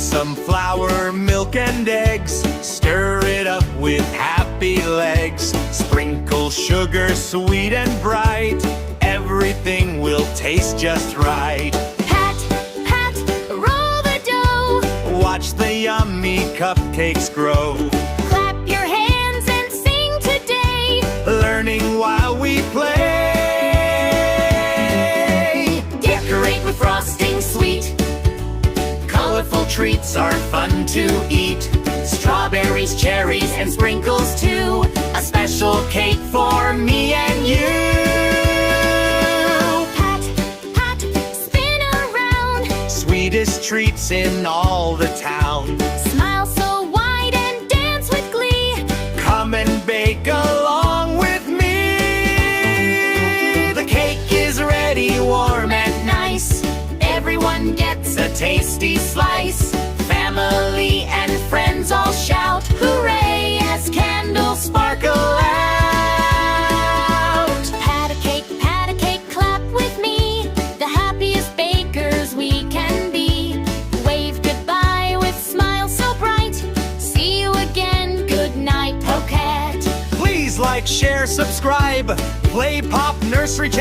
some flour, milk, and eggs. Stir it up with happy legs. Sprinkle sugar sweet and bright. Everything will taste just right. Pat, pat, roll the dough. Watch the yummy cupcakes grow. Clap your hands and sing today. Learning while we play. Decorate with frosting sweet. Colorful treats are fun to eat. Strawberries, cherries, and sprinkles too. A special cake for me and you. Pat, pat, spin around. Sweetest treats in all the town. Smile so wide and dance with glee. Come and bake along with me. The cake is ready, warm and nice. Everyone gets A tasty slice. family and friends all shout hooray as candles sparkle out. Pat a cake, clap with me. The happiest bakers we can be. Wave goodbye with smiles so bright. See you again, good night, Pocket. Please like, share, subscribe. Playpop Nursery channel.